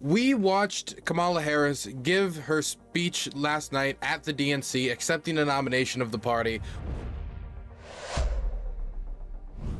we watched Kamala Harris give her speech last night at the DNC, accepting the nomination of the party.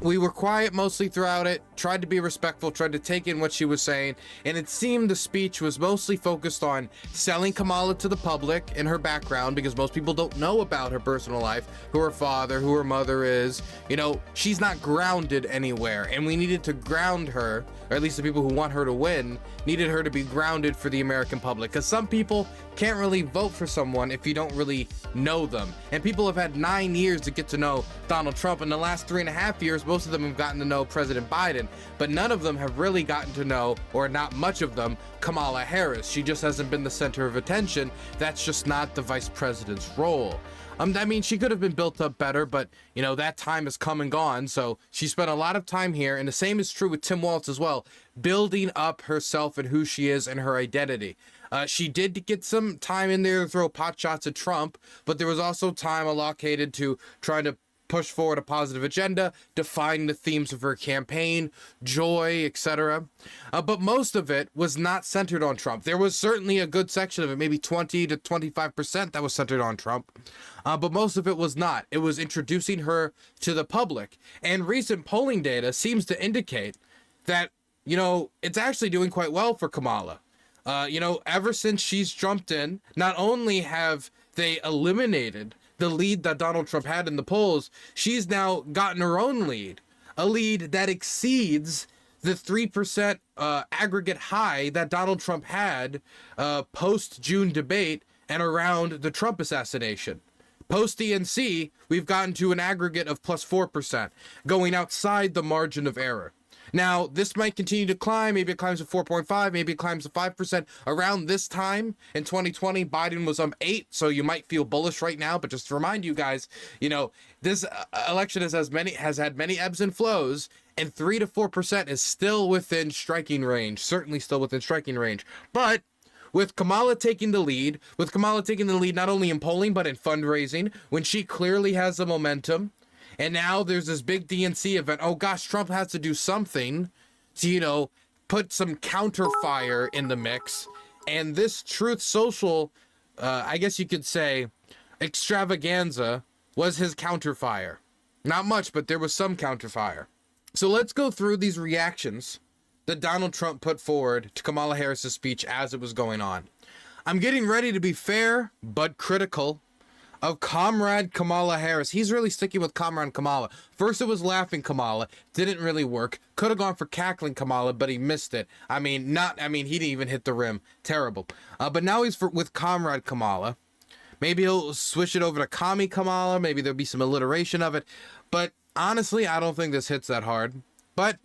We were quiet mostly throughout it, tried to be respectful, tried to take in what she was saying, and it seemed the speech was mostly focused on selling Kamala to the public and her background, because most people don't know about her personal life, who her father, who her mother is. You know, she's not grounded anywhere, and we needed to ground her, or at least the people who want her to win, needed her to be grounded for the American public, because some people can't really vote for someone if you don't really know them. And people have had 9 years to get to know Donald Trump. In the last 3.5 years, most of them have gotten to know President Biden, but none of them have really gotten to know, or not much of them, Kamala Harris. She just hasn't been the center of attention. That's just not the vice president's role. I mean, she could have been built up better, but, you know, that time has come and gone. So she spent a lot of time here, and the same is true with Tim Walz as well, building up herself and who she is and her identity. She did get some time in there to throw pot shots at Trump, but there was also time allocated to trying to push forward a positive agenda, define the themes of her campaign, joy, etc. But most of it was not centered on Trump. There was certainly a good section of it, maybe 20 to 25% that was centered on Trump. But most of it was not. It was introducing her to the public. And recent polling data seems to indicate that, you know, it's actually doing quite well for Kamala. You know, ever since she's jumped in, not only have they eliminated the lead that Donald Trump had in the polls, she's now gotten her own lead, a lead that exceeds the 3% aggregate high that Donald Trump had post-June debate and around the Trump assassination. Post-DNC, we've gotten to an aggregate of plus 4%, going outside the margin of error. Now, this might continue to climb. Maybe it climbs to 4.5, maybe it climbs to 5%. Around this time in 2020, Biden was 8, so you might feel bullish right now. But just to remind you guys, you know, this election has had many ebbs and flows, and 3 to 4% is still within striking range, certainly still within striking range. But with Kamala taking the lead, not only in polling, but in fundraising, when she clearly has the momentum, and now there's this big DNC event. Oh gosh, Trump has to do something to, you know, put some counter fire in the mix. And this Truth Social, I guess you could say, extravaganza was his counter fire. Not much, but there was some counter fire. So let's go through these reactions that Donald Trump put forward to Kamala Harris's speech as it was going on. I'm getting ready to be fair, but critical of Comrade Kamala Harris. He's really sticking with Comrade Kamala. First it was laughing Kamala, didn't really work. Could have gone for cackling Kamala, but he missed it. I mean, he didn't even hit the rim. Terrible. But now he's with Comrade Kamala. Maybe he'll switch it over to Commie Kamala. Maybe there'll be some alliteration of it. But honestly, I don't think this hits that hard. But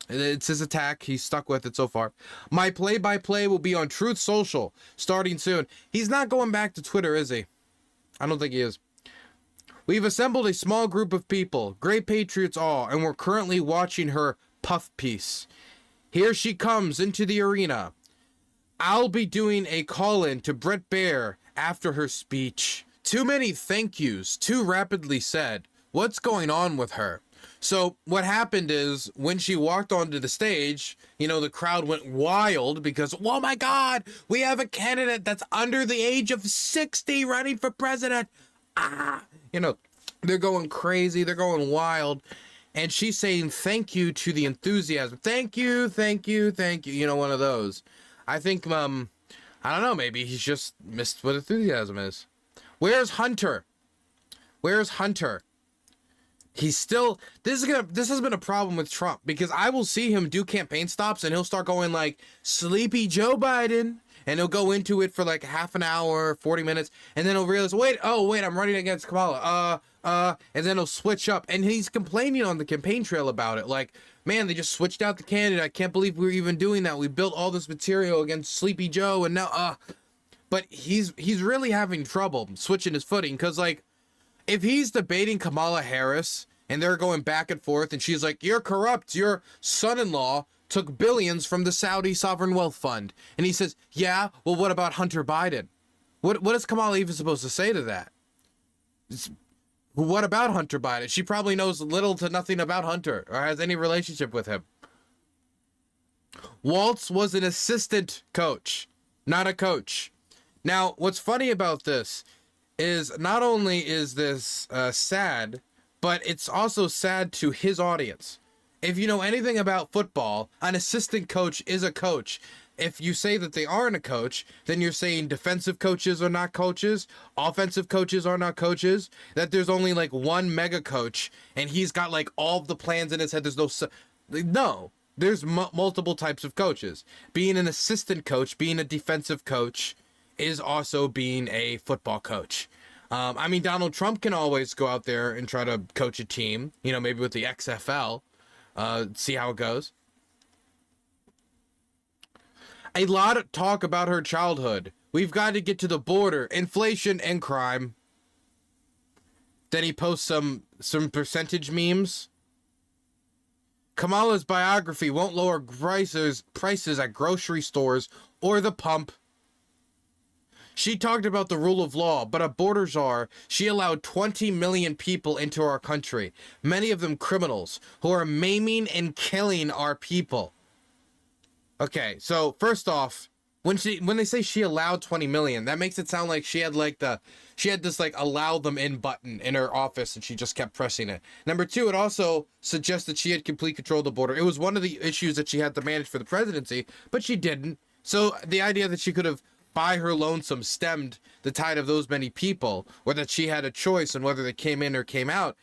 it's his attack. He's stuck with it so far. My play-by-play will be on Truth Social starting soon. He's not going back to Twitter, is he? I don't think he is. We've assembled a small group of people, great patriots all, and we're currently watching her puff piece. Here she comes into the arena. I'll be doing a call-in to Bret Baier after her speech. Too many thank yous, too rapidly said. What's going on with her? So what happened is when she walked onto the stage, you know, the crowd went wild because, oh my God, we have a candidate that's under the age of 60 running for president. You know, they're going crazy. They're going wild. And she's saying thank you to the enthusiasm. Thank you, thank you, thank you. You know, one of those. I think, I don't know, maybe he's just missed what enthusiasm is. Where's Hunter? Where's Hunter? He's still, this has been a problem with Trump, because I will see him do campaign stops and he'll start going like, Sleepy Joe Biden, and he'll go into it for like half an hour, 40 minutes, and then he'll realize, wait, I'm running against Kamala, and then he'll switch up, and he's complaining on the campaign trail about it, like, man, they just switched out the candidate, I can't believe we were even doing that, we built all this material against Sleepy Joe, and now, but he's really having trouble switching his footing, because like, if he's debating Kamala Harris and they're going back and forth and she's like, you're corrupt, your son-in-law took billions from the Saudi sovereign wealth fund. And he says, yeah, well, what about Hunter Biden? What is Kamala even supposed to say to that? What about Hunter Biden? She probably knows little to nothing about Hunter or has any relationship with him. Walz was an assistant coach, not a coach. Now, what's funny about this is not only is this sad, but it's also sad to his audience. If you know anything about football, an assistant coach is a coach. If you say that they aren't a coach, then you're saying defensive coaches are not coaches, offensive coaches are not coaches, that there's only like one mega coach and he's got like all of the plans in his head. No, there's multiple types of coaches. Being an assistant coach, being a defensive coach is also being a football coach. I mean, Donald Trump can always go out there and try to coach a team, you know, maybe with the XFL, see how it goes. A lot of talk about her childhood. We've got to get to the border, inflation and crime. Then he posts some percentage memes. Kamala's biography won't lower prices at grocery stores or the pump. She talked about the rule of law, but a border czar, she allowed 20 million people into our country, many of them criminals, who are maiming and killing our people. Okay, so first off, when they say she allowed 20 million, that makes it sound like she had this like allow them in button in her office and she just kept pressing it. Number two, it also suggests that she had complete control of the border. It was one of the issues that she had to manage for the presidency, but she didn't. So the idea that she could have by her lonesome stemmed the tide of those many people, or that she had a choice on whether they came in or came out,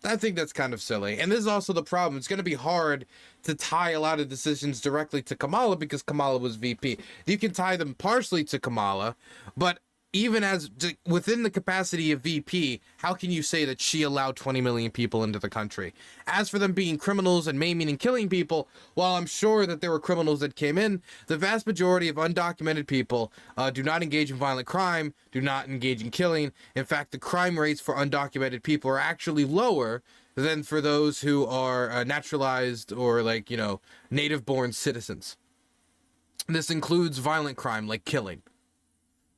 I think that's kind of silly. And this is also the problem. It's going to be hard to tie a lot of decisions directly to Kamala because Kamala was VP. You can tie them partially to Kamala, but even as within the capacity of VP, how can you say that she allowed 20 million people into the country? As for them being criminals and maiming and killing people, while I'm sure that there were criminals that came in, the vast majority of undocumented people do not engage in violent crime, do not engage in killing. In fact, the crime rates for undocumented people are actually lower than for those who are naturalized or native-born citizens. This includes violent crime like killing.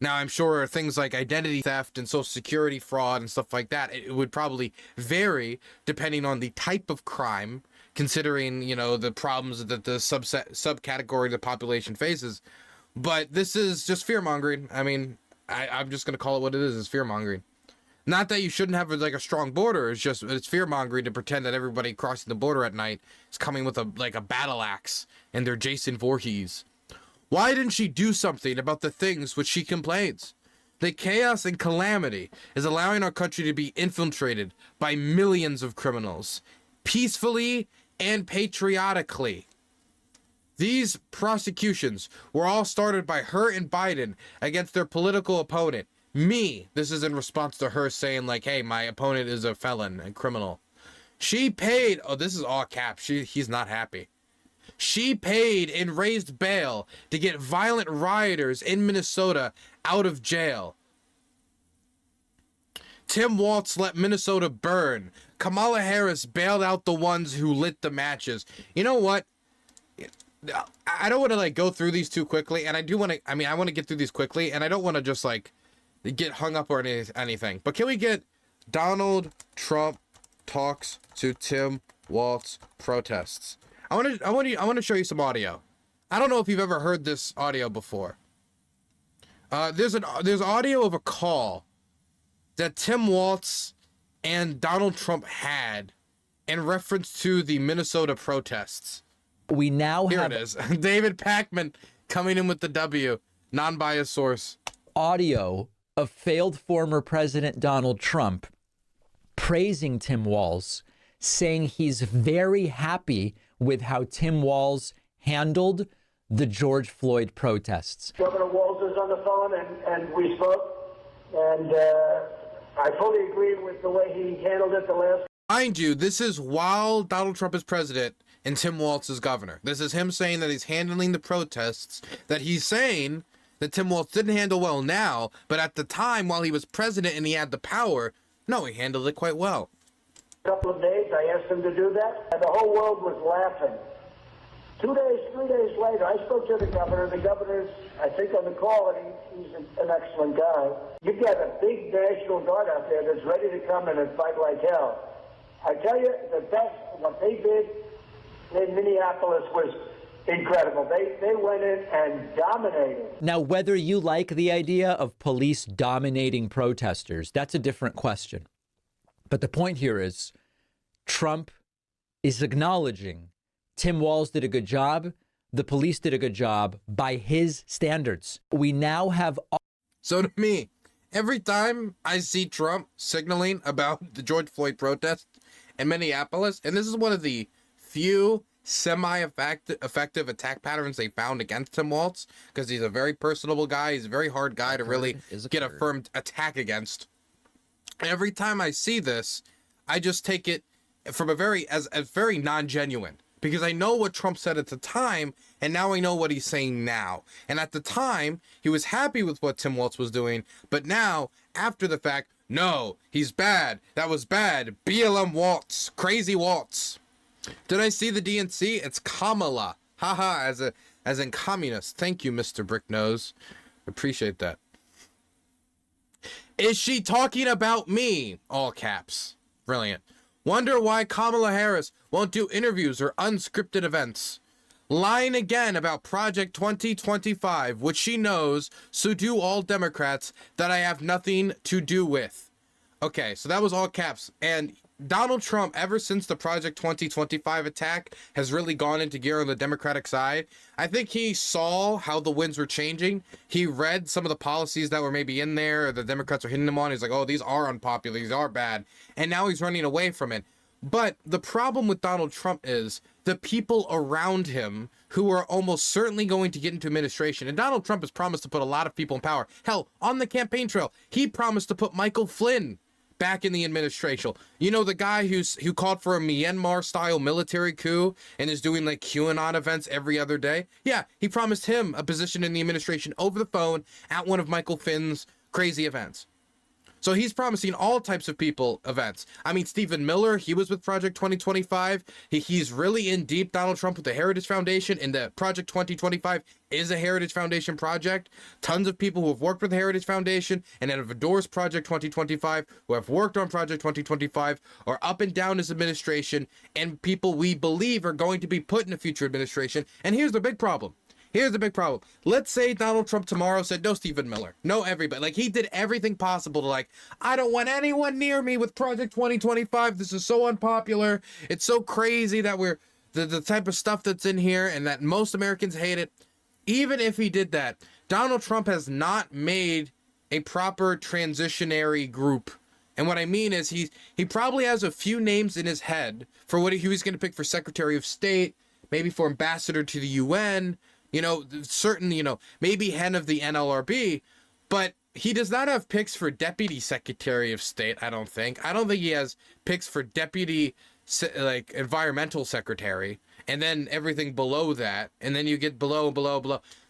Now, I'm sure things like identity theft and social security fraud and stuff like that, it would probably vary depending on the type of crime, considering, the problems that the subcategory of the population faces. But this is just fear-mongering. I mean, I'm just going to call it what it is fear-mongering. Not that you shouldn't have a strong border, it's fear-mongering to pretend that everybody crossing the border at night is coming with a battle axe and they're Jason Voorhees. Why didn't she do something about the things which she complains? The chaos and calamity is allowing our country to be infiltrated by millions of criminals, peacefully and patriotically. These prosecutions were all started by her and Biden against their political opponent, me. This is in response to her saying hey, my opponent is a felon and criminal. She paid, this is all caps, he's not happy. She paid and raised bail to get violent rioters in Minnesota out of jail. Tim Walz let Minnesota burn. Kamala Harris bailed out the ones who lit the matches. You know what? I don't want to go through these too quickly, and I want to get through these quickly, and I don't want to just get hung up or anything. But can we get Donald Trump talks to Tim Walz protests? I want to show you some audio. I don't know if you've ever heard this audio before. There's audio of a call that Tim Walz and Donald Trump had in reference to the Minnesota protests. We now Here have it is. David Pakman coming in with the W, non-biased source. Audio of failed former President Donald Trump praising Tim Walz, saying he's very happy with how Tim Walz handled the George Floyd protests. Governor Walz is on the phone, and we spoke, and I fully agree with the way he handled it the last. Mind you, this is while Donald Trump is president and Tim Walz is governor. This is him saying that he's handling the protests, that he's saying that Tim Walz didn't handle well now, but at the time while he was president and he had the power, no, he handled it quite well. Couple of days, I asked him to do that, and the whole world was laughing. 3 days later, I spoke to the governor. The governor's, I think, on the call, and he's an excellent guy. You've got a big National Guard out there that's ready to come in and fight like hell. I tell you, the best, what they did in Minneapolis was incredible. They went in and dominated. Now, whether you like the idea of police dominating protesters, that's a different question. But the point here is Trump is acknowledging Tim Walz did a good job. The police did a good job by his standards. We now have... So to me, every time I see Trump signaling about the George Floyd protest in Minneapolis, and this is one of the few semi-effective attack patterns they found against Tim Walz, because he's a very personable guy. He's a very hard guy to really get a firm attack against. Every time I see this, I just take it from a very non-genuine, because I know what Trump said at the time, and now I know what he's saying now. And at the time, he was happy with what Tim Walz was doing, but now, after the fact, no, he's bad. That was bad. BLM Walz. Crazy Walz. Did I see the DNC? It's Kamala. Haha, as in communist. Thank you, Mr. Bricknose. Appreciate that. Is she talking about me? All caps. Brilliant. Wonder why Kamala Harris won't do interviews or unscripted events. Lying again about Project 2025, which she knows, so do all Democrats, that I have nothing to do with. Okay, so that was all caps. And Donald Trump, ever since the Project 2025 attack, has really gone into gear on the Democratic side. I think he saw how the winds were changing. He read some of the policies that were maybe in there, or the Democrats were hitting him on. He's like, oh, these are unpopular, these are bad. And now he's running away from it. But the problem with Donald Trump is the people around him who are almost certainly going to get into administration. And Donald Trump has promised to put a lot of people in power. Hell, on the campaign trail, he promised to put Michael Flynn back in the administration. You know, the guy who called for a Myanmar-style military coup and is doing like QAnon events every other day? Yeah, he promised him a position in the administration over the phone at one of Michael Flynn's crazy events. So he's promising all types of people events. I mean, Stephen Miller, he was with Project 2025. He's really in deep, Donald Trump, with the Heritage Foundation, and the Project 2025 is a Heritage Foundation project. Tons of people who have worked with the Heritage Foundation and have endorsed Project 2025, who have worked on Project 2025, are up and down his administration, and people we believe are going to be put in a future administration. And here's the big problem. Here's the big problem. Let's say Donald Trump tomorrow said, no Stephen Miller, no everybody. Like, he did everything possible to, like, I don't want anyone near me with Project 2025. This is so unpopular. It's so crazy that we're the type of stuff that's in here and that most Americans hate it. Even if he did that, Donald Trump has not made a proper transitionary group. And what I mean is he probably has a few names in his head for what he was going to pick for Secretary of State, maybe for ambassador to the UN, you know, certain, you know, maybe head of the NLRB, but he does not have picks for Deputy Secretary of State, I don't think. I don't think he has picks for Deputy, like, Environmental Secretary, and then everything below that, and then you get below.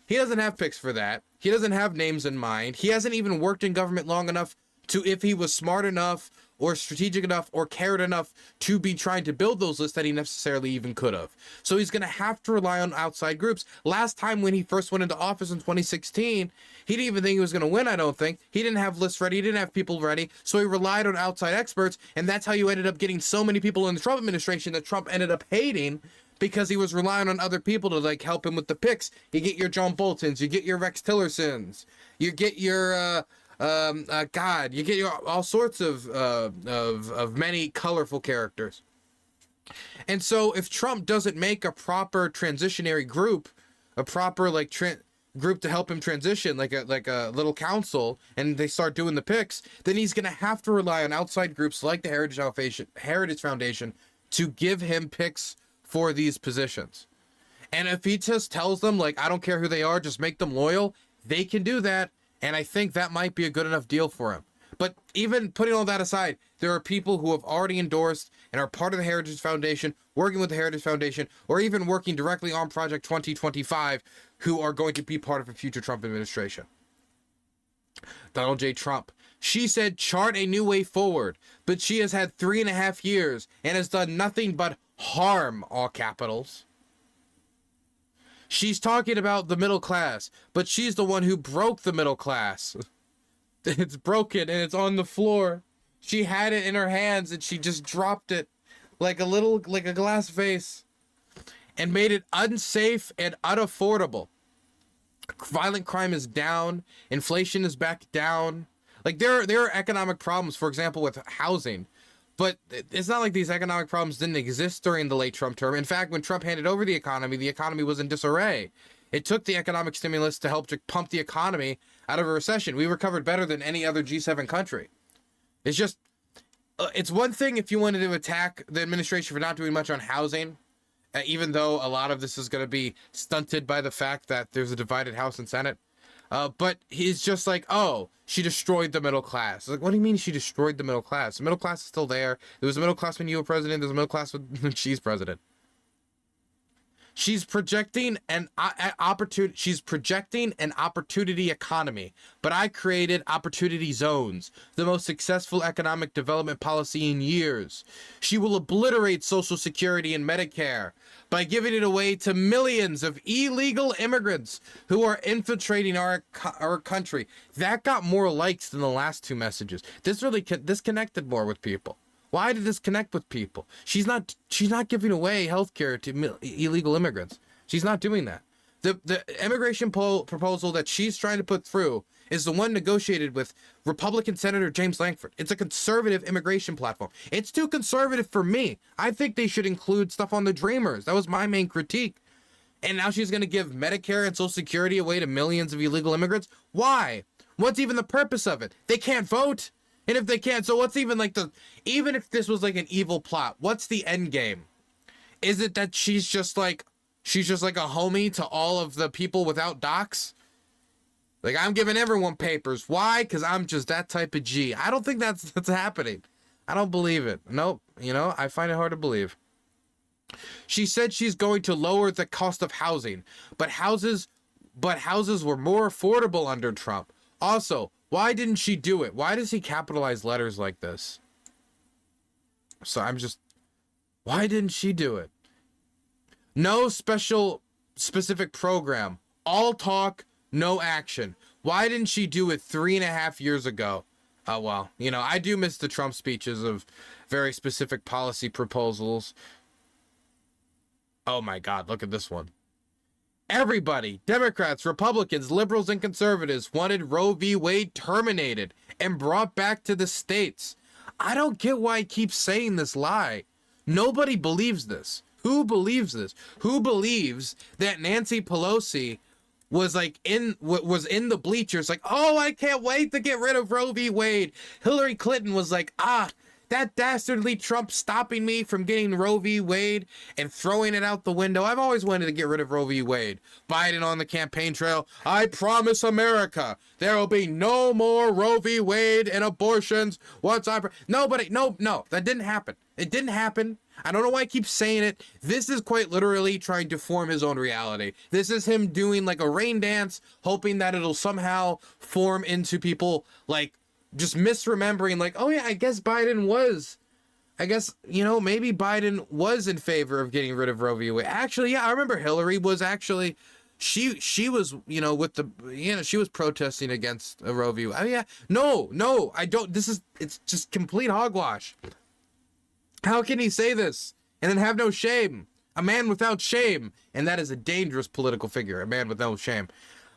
He doesn't have picks for that. He doesn't have names in mind. He hasn't even worked in government long enough to, if he was smart enough or strategic enough or cared enough to be trying to build those lists, that he necessarily even could have. So he's going to have to rely on outside groups. Last time when he first went into office in 2016, he didn't even think he was going to win, I don't think. He didn't have lists ready. He didn't have people ready. So he relied on outside experts. And that's how you ended up getting so many people in the Trump administration that Trump ended up hating, because he was relying on other people to, like, help him with the picks. You get your John Boltons, you get your Rex Tillersons, you get your you get all sorts of many colorful characters. And so if Trump doesn't make a proper transitionary group, a proper group to help him transition, like a little council, and they start doing the picks, then he's going to have to rely on outside groups like the Heritage Foundation to give him picks for these positions. And if he just tells them, like, I don't care who they are, just make them loyal, they can do that. And I think that might be a good enough deal for him. But even putting all that aside, there are people who have already endorsed and are part of the Heritage Foundation, working with the Heritage Foundation, or even working directly on Project 2025, who are going to be part of a future Trump administration. Donald J. Trump. She said chart a new way forward, but she has had 3.5 years and has done nothing but harm, all capitals. She's talking about the middle class, but she's the one who broke the middle class. It's broken and it's on the floor. She had it in her hands and she just dropped it like a glass vase. and made it unsafe and unaffordable. Violent crime is down. Inflation is back down. Like there are economic problems, for example, with housing. But it's not like these economic problems didn't exist during the late Trump term. In fact, when Trump handed over the economy was in disarray. It took the economic stimulus to help to pump the economy out of a recession. We recovered better than any other G7 country. It's just, it's one thing if you wanted to attack the administration for not doing much on housing, even though a lot of this is going to be stunted by the fact that there's a divided House and Senate. But he's just like, oh, she destroyed the middle class. Like, what do you mean she destroyed the middle class? The middle class is still there. There was a middle class when you were president. There's a middle class when she's president. She's projecting an opportunity. She's projecting an opportunity economy, but I created opportunity zones, the most successful economic development policy in years. She will obliterate Social Security and Medicare by giving it away to millions of illegal immigrants who are infiltrating our country. That got more likes than the last two messages. This really disconnected more with people. Why did this connect with people? She's not giving away healthcare to illegal immigrants. She's not doing that. The immigration proposal that she's trying to put through is the one negotiated with Republican Senator James Lankford. It's a conservative immigration platform. It's too conservative for me. I think they should include stuff on the Dreamers. That was my main critique. And now she's going to give Medicare and Social Security away to millions of illegal immigrants. Why? What's even the purpose of it? They can't vote. And if they can't, so what's even like even if this was like an evil plot, what's the end game? Is it that she's just like a homie to all of the people without docs? Like, I'm giving everyone papers. Why? Because I'm just that type of G. I don't think that's happening. I don't believe it. Nope. I find it hard to believe. She said she's going to lower the cost of housing, but houses were more affordable under Trump. Also, why didn't she do it? Why does he capitalize letters like this? So why didn't she do it? No specific program. All talk, no action. Why didn't she do it 3.5 years ago? Well, I do miss the Trump speeches of very specific policy proposals. Oh my God, look at this one. Everybody, Democrats, Republicans, liberals, and conservatives wanted Roe v. Wade terminated and brought back to the states. I don't get why he keeps saying this lie. Nobody believes this. Who believes this? Who believes that Nancy Pelosi was in the bleachers like, oh, I can't wait to get rid of Roe v. Wade. Hillary Clinton was like, that dastardly Trump stopping me from getting Roe v. Wade and throwing it out the window. I've always wanted to get rid of Roe v. Wade. Biden on the campaign trail. I promise America there will be no more Roe v. Wade and abortions. No, that didn't happen. It didn't happen. I don't know why I keep saying it. This is quite literally trying to form his own reality. This is him doing like a rain dance, hoping that it'll somehow form into people just misremembering, oh yeah, I guess maybe Biden was in favor of getting rid of Roe v. Wade. Actually, yeah, I remember Hillary was actually, she was, she was protesting against Roe v. Wade. Oh yeah, no, I don't, it's just complete hogwash. How can he say this and then have no shame? A man without shame. And that is a dangerous political figure, a man with no shame.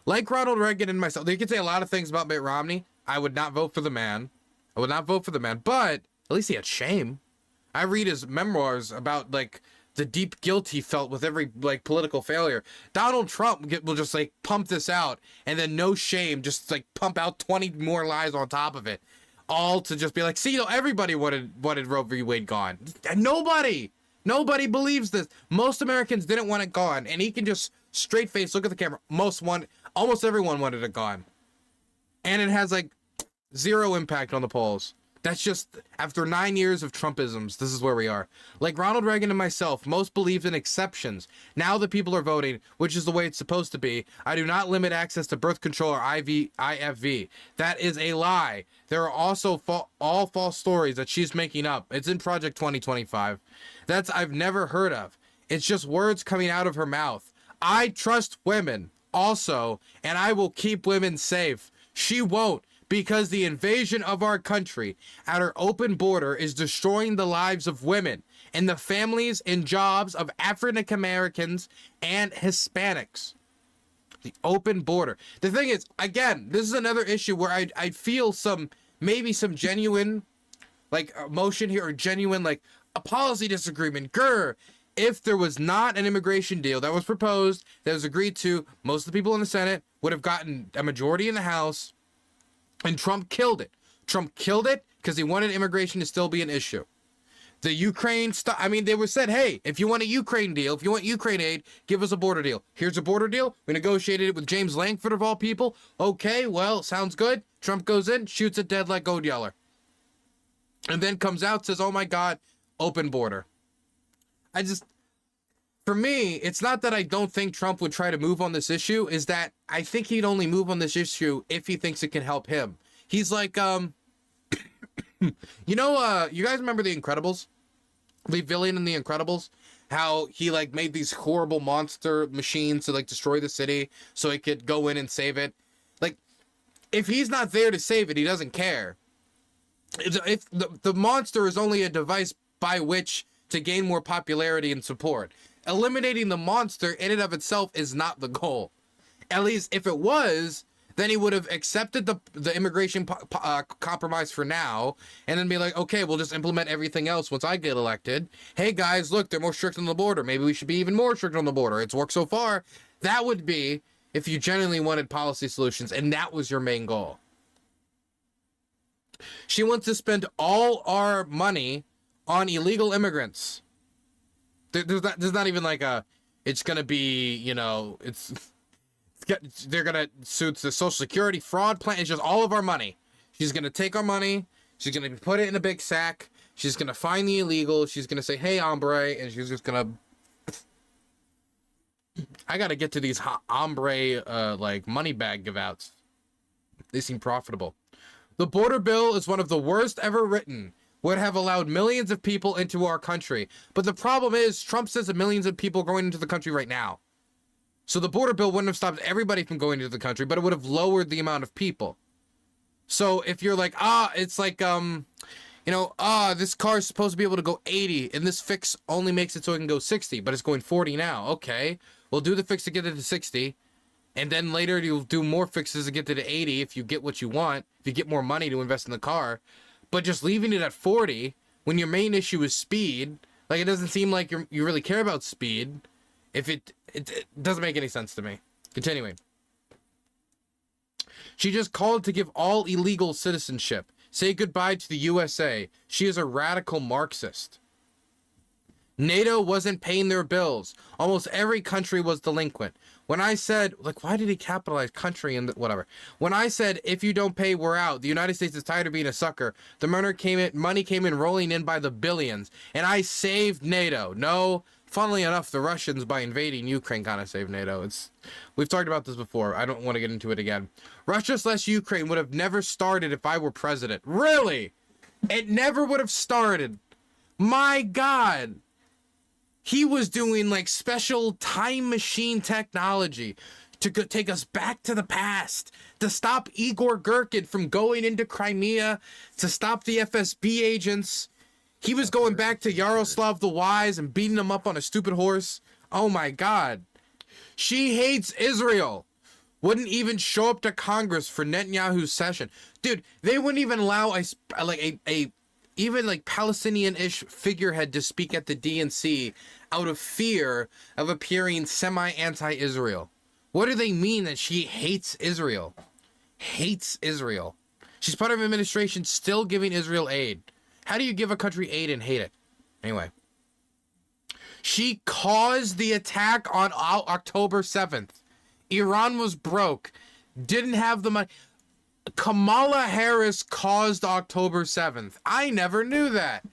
Like Ronald Reagan and myself, they could say a lot of things about Mitt Romney. I would not vote for the man. But at least he had shame. I read his memoirs about the deep guilt he felt with every political failure. Donald Trump will just pump this out and then no shame, just pump out 20 more lies on top of it. All to just be see, everybody wanted Roe v. Wade gone. Nobody believes this. Most Americans didn't want it gone, and he can just straight face look at the camera. Almost everyone wanted it gone. And it has zero impact on the polls. That's just, after 9 years of Trumpisms, this is where we are. Like Ronald Reagan and myself, most believed in exceptions. Now that people are voting, which is the way it's supposed to be, I do not limit access to birth control or IFV. That is a lie. There are also all false stories that she's making up. It's in Project 2025. I've never heard of. It's just words coming out of her mouth. I trust women also, and I will keep women safe. She won't, because the invasion of our country at our open border is destroying the lives of women, and the families and jobs of African Americans and Hispanics. The open border. The thing is, again, this is another issue where I feel maybe some genuine like emotion here, or genuine like a policy disagreement. If there was not an immigration deal that was proposed, that was agreed to, most of the people in the Senate would have gotten a majority in the House, and Trump killed it. Trump killed it because he wanted immigration to still be an issue. The Ukraine stuff, I mean, they were said, hey, if you want a Ukraine deal, if you want Ukraine aid, give us a border deal. Here's a border deal. We negotiated it with James Langford of all people. Okay, well, sounds good. Trump goes in, shoots it dead like Gold Yeller. And then comes out, says, oh my God, open border. For me, it's not that I don't think Trump would try to move on this issue, is that I think he'd only move on this issue if he thinks it can help him. He's like, you guys remember The Incredibles? The villain in The Incredibles? How he like made these horrible monster machines to like destroy the city so he could go in and save it. Like, if he's not there to save it, he doesn't care. If the monster is only a device by which to gain more popularity and support. Eliminating the monster in and of itself is not the goal. At least if it was, then he would have accepted the immigration compromise for now, and then be like, okay, we'll just implement everything else once I get elected. Hey guys, look, they're more strict on the border. Maybe we should be even more strict on the border. It's worked so far. That would be if you genuinely wanted policy solutions, and that was your main goal. She wants to spend all our money on illegal immigrants. There's not even like it's gonna be, they're gonna suit the Social Security fraud plan. It's just all of our money. She's gonna take our money. She's gonna put it in a big sack. She's gonna find the illegal. She's gonna say, hey, hombre, and she's just gonna. I gotta get to these hombre like money bag give outs. They seem profitable. The border bill is one of the worst ever written. Would have allowed millions of people into our country. But the problem is, Trump says that millions of people are going into the country right now. So the border bill wouldn't have stopped everybody from going into the country, but it would have lowered the amount of people. So if you're like, it's like, this car is supposed to be able to go 80, and this fix only makes it so it can go 60, but it's going 40 now. Okay, we'll do the fix to get it to 60, and then later you'll do more fixes to get it to 80 if you get what you want, if you get more money to invest in the car. But just leaving it at 40 when your main issue is speed, like it doesn't seem like you really care about speed. If it doesn't make any sense to me. Continuing. She just called to give all illegal citizenship. Say goodbye to the USA. She is a radical Marxist. NATO wasn't paying their bills. Almost every country was delinquent. When I said, like, why did he capitalize country and whatever? When I said, if you don't pay, we're out. The United States is tired of being a sucker. The money came in rolling in by the billions. And I saved NATO. No, funnily enough, the Russians, by invading Ukraine, kind of saved NATO. We've talked about this before. I don't want to get into it again. Russia/Ukraine would have never started if I were president. Really? It never would have started. My God. He was doing like special time machine technology to take us back to the past, to stop Igor Girkin from going into Crimea, to stop the FSB agents. He was going back to Yaroslav the Wise and beating him up on a stupid horse. Oh my God. She hates Israel. Wouldn't even show up to Congress for Netanyahu's session. Dude, they wouldn't even allow even like Palestinian-ish figurehead to speak at the DNC out of fear of appearing semi-anti-Israel. What do they mean that she hates Israel? Hates Israel. She's part of an administration still giving Israel aid. How do you give a country aid and hate it? Anyway. She caused the attack on October 7th. Iran was broke. Didn't have the money. Kamala Harris caused October 7th. I never knew that.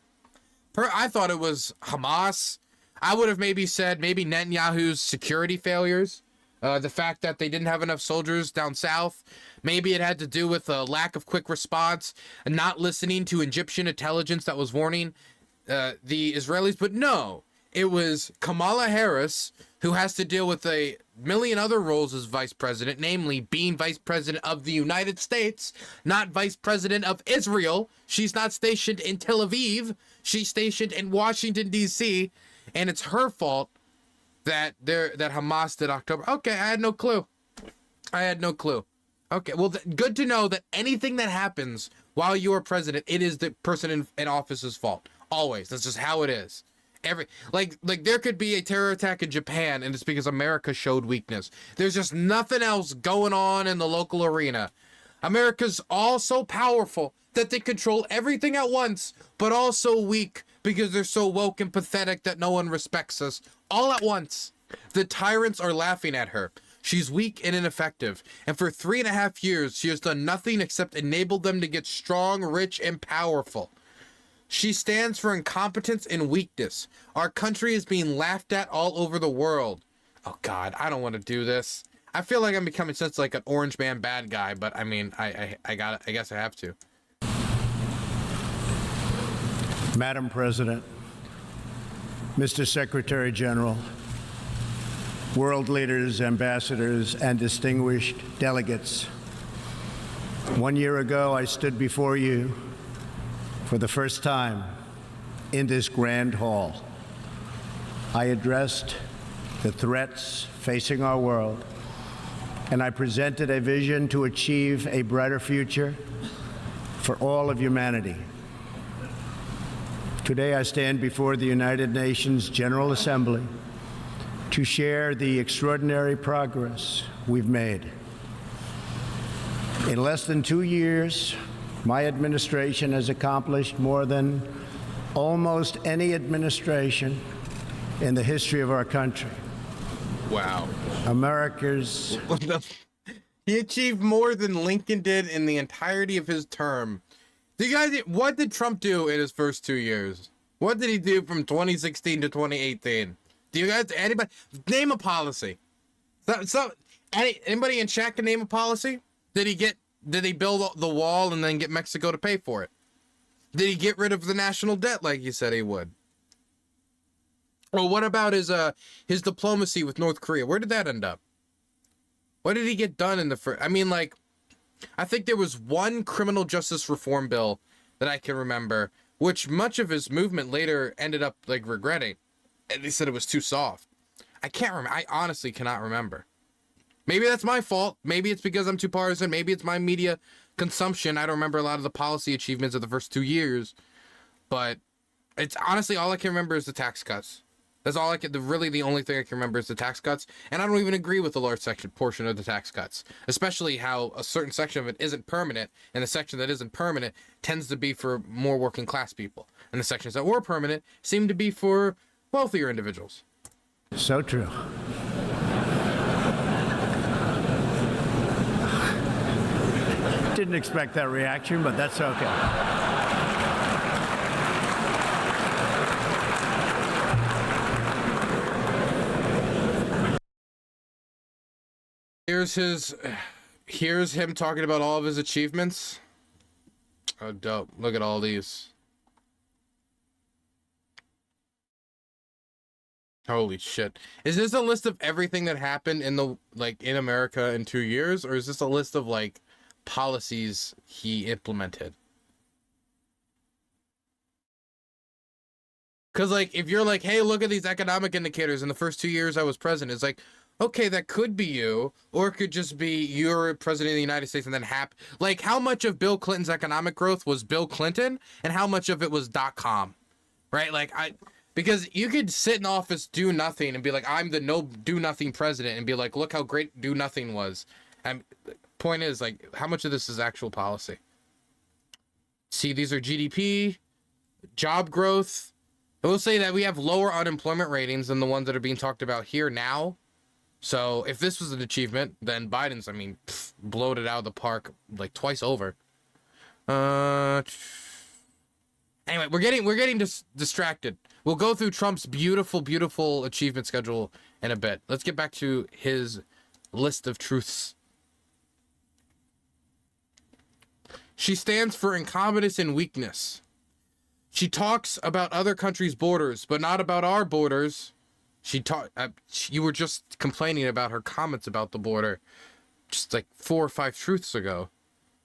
I thought it was Hamas. I would have maybe said Netanyahu's security failures. The fact that they didn't have enough soldiers down south. Maybe it had to do with a lack of quick response and not listening to Egyptian intelligence that was warning the Israelis. But no, it was Kamala Harris, who has to deal with a million other roles as vice president, namely being vice president of the United States, not vice president of Israel. She's not stationed in Tel Aviv. She's stationed in Washington, D.C., and it's her fault that Hamas did October. Okay, I had no clue. Okay, well, good to know that anything that happens while you are president, it is the person in office's fault. Always. That's just how it is. Like there could be a terror attack in Japan, and it's because America showed weakness. There's just nothing else going on in the local arena. America's all so powerful that they control everything at once, but also weak because they're so woke and pathetic that no one respects us. All at once. The tyrants are laughing at her. She's weak and ineffective, and for 3.5 years, she has done nothing except enable them to get strong, rich, and powerful. She stands for incompetence and weakness. Our country is being laughed at all over the world. Oh God, I don't want to do this. I feel like I'm becoming such like an orange man bad guy, but I mean, I got it. I guess I have to. Madam President, Mr. Secretary General, world leaders, ambassadors, and distinguished delegates. 1 year ago, I stood before you for the first time in this grand hall. I addressed the threats facing our world, and I presented a vision to achieve a brighter future for all of humanity. Today, I stand before the United Nations General Assembly to share the extraordinary progress we've made. In less than 2 years, my administration has accomplished more than almost any administration in the history of our country. Wow. America's... He achieved more than Lincoln did in the entirety of his term. Do you guys, what did Trump do in his first 2 years? What did he do from 2016 to 2018? Do you guys, anybody, name a policy? Anybody in chat can name a policy? Did he build the wall and then get Mexico to pay for it? Did he get rid of the national debt like he said he would? Well, what about his diplomacy with North Korea? Where did that end up? What did he get done in the first? I mean, like, I think there was one criminal justice reform bill that I can remember, which much of his movement later ended up like regretting. And they said it was too soft. I can't remember. I honestly cannot remember. Maybe that's my fault. Maybe it's because I'm too partisan. Maybe it's my media consumption. I don't remember a lot of the policy achievements of the first 2 years. But it's honestly all I can remember is the tax cuts. That's all I can, really the only thing I can remember is the tax cuts. And I don't even agree with the large portion of the tax cuts. Especially how a certain section of it isn't permanent. And the section that isn't permanent tends to be for more working class people. And the sections that were permanent seem to be for wealthier individuals. So true. Didn't expect that reaction, but that's okay. Here's him talking about all of his achievements. Oh, dope. Look at all these. Holy shit. Is this a list of everything that happened in in America in 2 years, or is this a list of like policies he implemented? Because like if you're like, hey, look at these economic indicators in the first 2 years I was president, it's like, okay, that could be you, or it could just be you're president of the United States and then like how much of Bill Clinton's economic growth was Bill Clinton and how much of it was .com, right? Like because you could sit in office, do nothing, and be like, I'm the no do nothing president, and be like, look how great do nothing was. And point is, like, how much of this is actual policy? See, these are GDP, job growth. I will say that we have lower unemployment ratings than the ones that are being talked about here now. So if this was an achievement, then Biden's, I mean, blowed it out of the park like twice over. Anyway, we're getting distracted. We'll go through Trump's beautiful achievement schedule in a bit. Let's get back to his list of truths. She stands for incompetence and weakness. She talks about other countries' borders, but not about our borders. You were just complaining about her comments about the border just like 4 or 5 truths ago.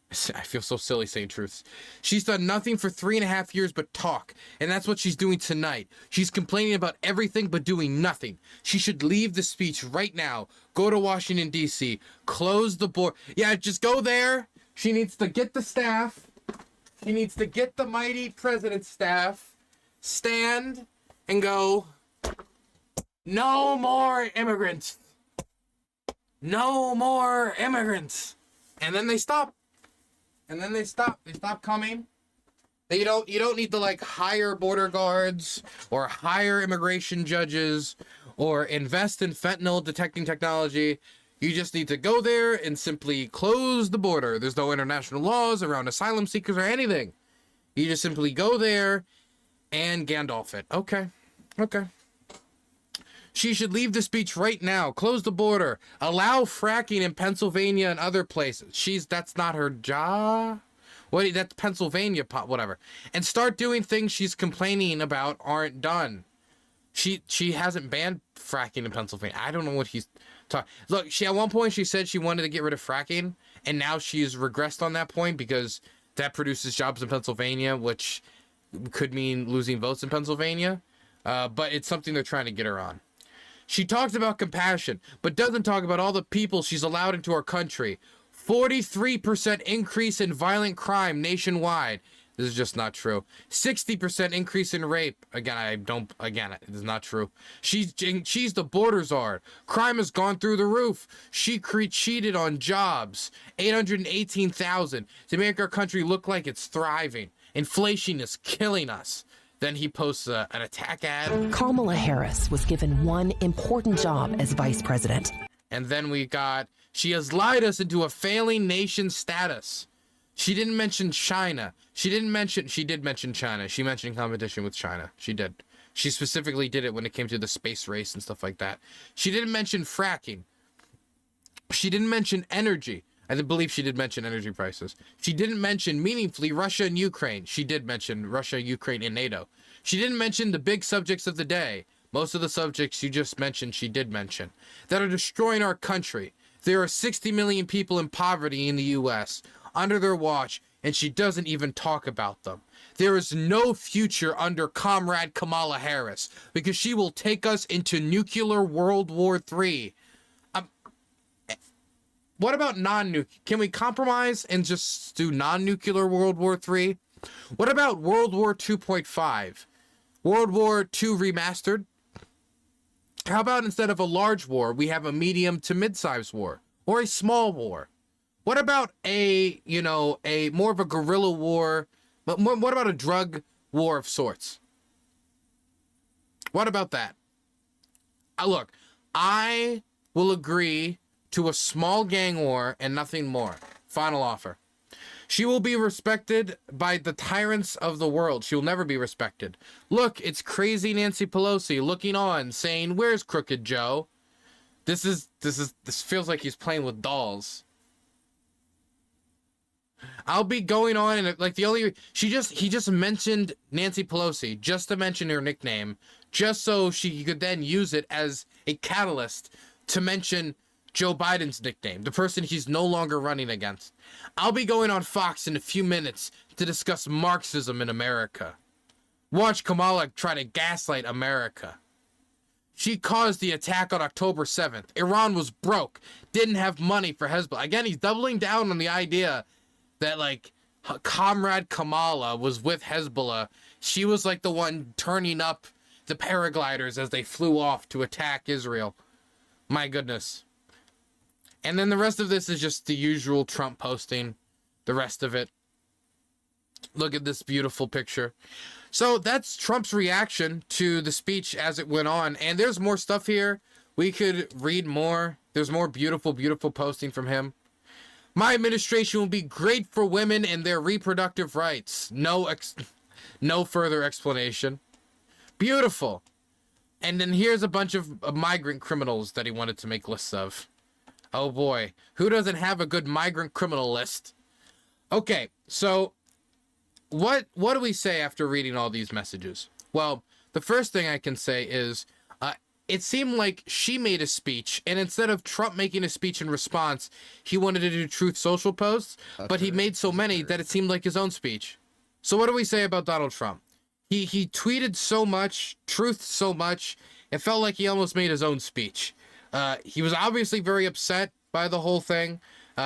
I feel so silly saying truths. She's done nothing for 3.5 years but talk, and that's what she's doing tonight. She's complaining about everything but doing nothing. She should leave the speech right now. Go to Washington, D.C. Close the border. Yeah, just go there. She needs to get the staff. She needs to get the mighty president's staff. Stand and go, no more immigrants. No more immigrants. And then they stop. And then they stop. They stop coming. You don't need to like hire border guards or hire immigration judges or invest in fentanyl detecting technology. You just need to go there and simply close the border. There's no international laws around asylum seekers or anything. You just simply go there and Gandalf it. Okay. Okay. She should leave the speech right now. Close the border. Allow fracking in Pennsylvania and other places. That's not her job. That's Pennsylvania, whatever. And start doing things she's complaining about aren't done. She hasn't banned fracking in Pennsylvania. I don't know what he's talking. Look, at one point she said she wanted to get rid of fracking, and now she's regressed on that point because that produces jobs in Pennsylvania, which could mean losing votes in Pennsylvania. But it's something they're trying to get her on. She talks about compassion, but doesn't talk about all the people she's allowed into our country. 43% increase in violent crime nationwide. This is just not true. 60% increase in rape. Again, it is not true. She's the border czar. Crime has gone through the roof. She cheated on jobs. 818,000 to make our country look like it's thriving. Inflation is killing us. Then he posts an attack ad. Kamala Harris was given one important job as vice president. And then she has lied us into a failing nation status. She didn't mention China. She did mention China. She mentioned competition with China. She did. She specifically did it when it came to the space race and stuff like that. She didn't mention fracking. She didn't mention energy. I believe she did mention energy prices. She didn't mention meaningfully Russia and Ukraine. She did mention Russia, Ukraine, and NATO. She didn't mention the big subjects of the day. Most of the subjects you just mentioned, she did mention, that are destroying our country. There are 60 million people in poverty in the U.S. under their watch, and she doesn't even talk about them. There is no future under Comrade Kamala Harris because she will take us into nuclear World War III. What about non-nuclear? Can we compromise and just do non-nuclear World War III? What about World War 2.5? World War II remastered? How about instead of a large war, we have a medium to mid-sized war or a small war? What about a more of a guerrilla war? But what about a drug war of sorts? What about that? Look, I will agree to a small gang war and nothing more. Final offer. She will be respected by the tyrants of the world. She will never be respected. Look, it's crazy Nancy Pelosi looking on, saying, "Where's Crooked Joe?" This feels like he's playing with dolls. I'll be going on and like he just mentioned Nancy Pelosi just to mention her nickname, just so she could then use it as a catalyst to mention Joe Biden's nickname, the person he's no longer running against. I'll be going on Fox in a few minutes to discuss Marxism in America. Watch Kamala try to gaslight America. She caused the attack on October 7th. Iran was broke, didn't have money for Hezbollah. Again, he's doubling down on the idea that like Comrade Kamala was with Hezbollah. She was like the one turning up the paragliders as they flew off to attack Israel. My goodness. And then the rest of this is just the usual Trump posting. The rest of it. Look at this beautiful picture. So that's Trump's reaction to the speech as it went on. And there's more stuff here. We could read more. There's more beautiful, beautiful posting from him. My administration will be great for women and their reproductive rights. No further explanation. Beautiful. And then here's a bunch of migrant criminals that he wanted to make lists of. Oh boy, who doesn't have a good migrant criminal list? Okay, so what do we say after reading all these messages? Well, the first thing I can say is it seemed like she made a speech, and instead of Trump making a speech in response, he wanted to do Truth Social posts, but he made so many that it seemed like his own speech. So what do we say about Donald Trump? He tweeted so much, truth so much, it felt like he almost made his own speech. He was obviously very upset by the whole thing.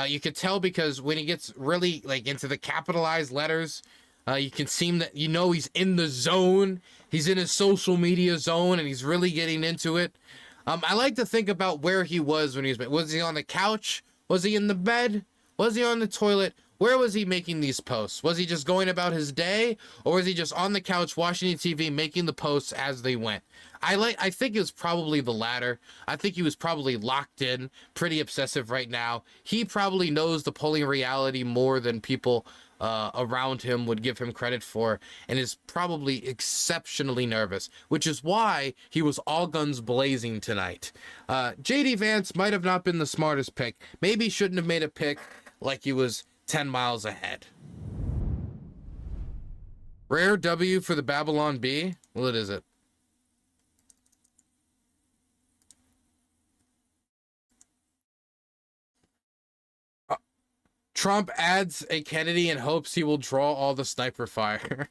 You could tell because when he gets really like into the capitalized letters, you can see that, you know, he's in the zone. He's in his social media zone, and he's really getting into it. I like to think about where he was when he was he on the couch? Was he in the bed? Was he on the toilet? Where was he making these posts? Was he just going about his day, or was he just on the couch watching TV, making the posts as they went? I think it was probably the latter. I think he was probably locked in, pretty obsessive right now. He probably knows the polling reality more than people around him would give him credit for, and is probably exceptionally nervous, which is why he was all guns blazing tonight. JD Vance might have not been the smartest pick. Maybe he shouldn't have made a pick like he was 10 miles ahead. Rare W for the Babylon Bee? What is it? Trump adds a Kennedy and hopes he will draw all the sniper fire.